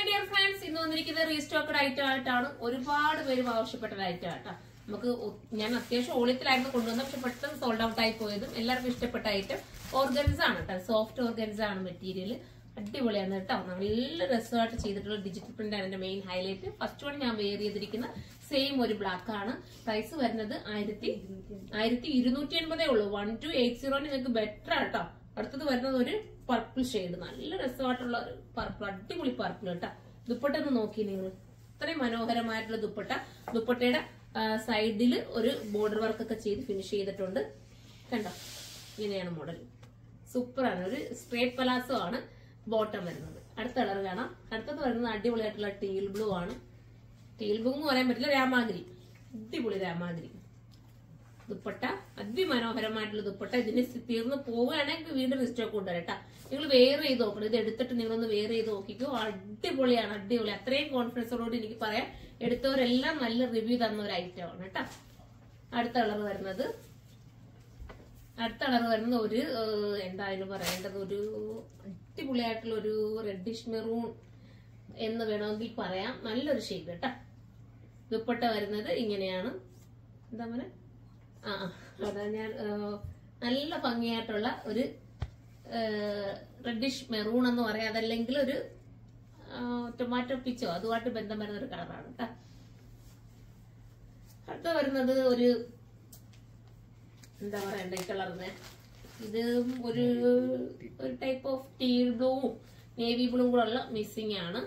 Dear friends, ഇന്ന് വന്നിരിക്കുന്നത് restocked item ആയിട്ടാണ്. ഒരുപാട് പേര് ആവശ്യപ്പെട്ട ഐറ്റം ആയിട്ടാ. നമുക്ക് ഞാൻ അത്യാവശ്യം ഓളിയത്തിലായിരുന്നു കൊണ്ടുവന്നത്, പക്ഷെ പെട്ടെന്ന് സോൾഡ് ഔട്ട് ആയി പോയതും എല്ലാവർക്കും ഇഷ്ടപ്പെട്ട ഐറ്റം ഓർഗൻസ ആണ് കേട്ടോ. സോഫ്റ്റ് ഓർഗൻസ ആണ് മെറ്റീരിയൽ. അടിപൊളിയാണ് കേട്ടോ. നല്ല രസമായിട്ട് ചെയ്തിട്ടുള്ള ഡിജിറ്റൽ പ്രിന്റ് ആണ് എന്റെ മെയിൻ ഹൈലൈറ്റ്. ഫസ്റ്റ് വൺ ഞാൻ വെയർ ചെയ്തിരിക്കുന്ന സെയിം ഒരു ബ്ലാക്ക് ആണ്. പ്രൈസ് വരുന്നത് 1280 ഉള്ളൂ. 1280 നിങ്ങൾക്ക് ബെറ്റർ ആട്ടോ. അടുത്തത് വരുന്നത് ഒരു പർപ്പിൾ ഷെയ്ഡ്, നല്ല രസമായിട്ടുള്ള പർപ്പിൾ, അടിപൊളി പർപ്പിൾ കേട്ടോ. ദുപ്പട്ട ഒന്ന് നോക്കി നിങ്ങൾ, ഇത്രയും മനോഹരമായിട്ടുള്ള ദുപ്പട്ട. ദുപ്പട്ടയുടെ സൈഡിൽ ഒരു ബോർഡർ വർക്ക് ഒക്കെ ചെയ്ത് ഫിനിഷ് ചെയ്തിട്ടുണ്ട്. കണ്ടോ, ഇങ്ങനെയാണ് മോഡൽ. സൂപ്പറാണ്. ഒരു സ്ട്രേറ്റ് പലാസോ ആണ് ബോട്ടം വരുന്നത്. അടുത്ത കളർ കാണാം. അടുത്തത് വരുന്നത് അടിപൊളിയായിട്ടുള്ള ടീൽ ബ്ലൂ ആണ്. ടീൽ ബ്ലൂ എന്ന് പറയാൻ പറ്റില്ല, രാമാഗിരി, അടിപൊളി രാമാഗിരി. ദുപ്പട്ട അതിമനോഹരമായിട്ടുള്ള ദുപ്പട്ട. ഇതിന് തീർന്ന് പോവുകയാണെങ്കിൽ വീണ്ടും റീസ്റ്റോക്ക് കൊണ്ടുവരാം കേട്ടോ. നിങ്ങൾ വെയർ ചെയ്ത് നോക്കണം. ഇത് എടുത്തിട്ട് നിങ്ങളൊന്ന് വെയർ ചെയ്ത് നോക്കിക്കോ. അടിപൊളിയാണ്, അടിപൊളി. അത്രയും കോൺഫിഡൻസോടുകൂടി എനിക്ക് പറയാം. എടുത്തവരെല്ലാം നല്ല റിവ്യൂ തന്ന ഒരു ഐറ്റം ആണ് കേട്ടോ. അടുത്ത കളർ വരുന്നത് ഒരു എന്തായാലും പറയേണ്ടത്, ഒരു അടിപൊളിയായിട്ടുള്ള ഒരു റെഡിഷ് മെറൂൺ എന്ന് വേണമെങ്കിൽ പറയാം. നല്ലൊരു ഷെയ്ഡ് കേട്ടോ. ദുപ്പട്ട വരുന്നത് ഇങ്ങനെയാണ്. എന്താ പറയുക, അതാ ഞാൻ നല്ല ഭംഗിയായിട്ടുള്ള ഒരു റെഡിഷ് മെറൂൺ എന്ന് പറയാം. അതല്ലെങ്കിൽ ഒരു ടൊമാറ്റോ പിച്ചോ അതുമായിട്ട് ബന്ധം വരുന്ന ഒരു കളറാണ് കേട്ടോ. അടുത്ത വരുന്നത് ഒരു എന്താ പറയണ്ട ഈ കളറിന്, ഇത് ഒരു ടൈപ്പ് ഓഫ് ടീൽ ബ്ലൂവും നേവി ബ്ലൂവും കൂടെ ഉള്ള മിക്സിംഗ് ആണ്.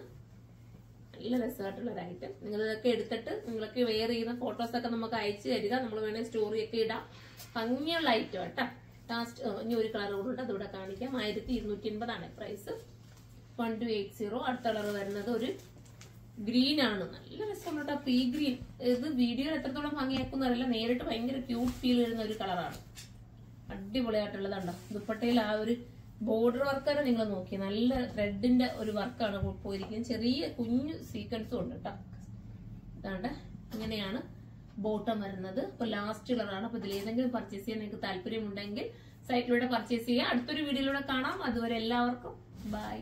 നല്ല രസമായിട്ടുള്ള ഒരു ഐറ്റം. നിങ്ങൾ ഇതൊക്കെ എടുത്തിട്ട് നിങ്ങൾക്ക് വെയർ ചെയ്യുന്ന ഫോട്ടോസ് ഒക്കെ നമുക്ക് അയച്ചു തരിക. നമ്മൾ വേണേൽ സ്റ്റോറി ഒക്കെ ഇടാം. ഭംഗിയുള്ള ഐറ്റം കേട്ടോ. ലാസ്റ്റ് ഇനി ഒരു കളർ കൂടെ ഉണ്ട്, അതിവിടെ കാണിക്കാം. 1280 പ്രൈസ്. 1280. അടുത്ത കളർ വരുന്നത് ഒരു ഗ്രീൻ ആണ്. നല്ല രസമാണ് കേട്ടോ, പീ ഗ്രീൻ. ഇത് വീഡിയോയിൽ എത്രത്തോളം ഭംഗിയാക്കുന്ന അറിയില്ല, നേരിട്ട് ഭയങ്കര ക്യൂട്ട് ഫീൽ വരുന്ന ഒരു കളറാണ്. അടിപൊളിയായിട്ടുള്ളതുണ്ടോ. ദുപ്പട്ടയിൽ ആ ഒരു ബോർഡർ വർക്കാണ് നിങ്ങൾ നോക്കി, നല്ല ത്രെഡിന്റെ ഒരു വർക്കാണ് പോയിരിക്കുന്നത്. ചെറിയ കുഞ്ഞു സീക്വൻസും ഉണ്ട് കേട്ടോ. ഇതാണ്ട് ഇങ്ങനെയാണ് ബോട്ടം വരുന്നത്. അപ്പൊ ലാസ്റ്റ് കളറാണ്. അപ്പൊ ഇതിൽ ഏതെങ്കിലും പർച്ചേസ് ചെയ്യാൻ നിങ്ങൾക്ക് താല്പര്യമുണ്ടെങ്കിൽ സൈറ്റിലൂടെ പർച്ചേസ് ചെയ്യാം. അടുത്തൊരു വീഡിയോയിലൂടെ കാണാം. അതുവരെ എല്ലാവർക്കും ബൈ.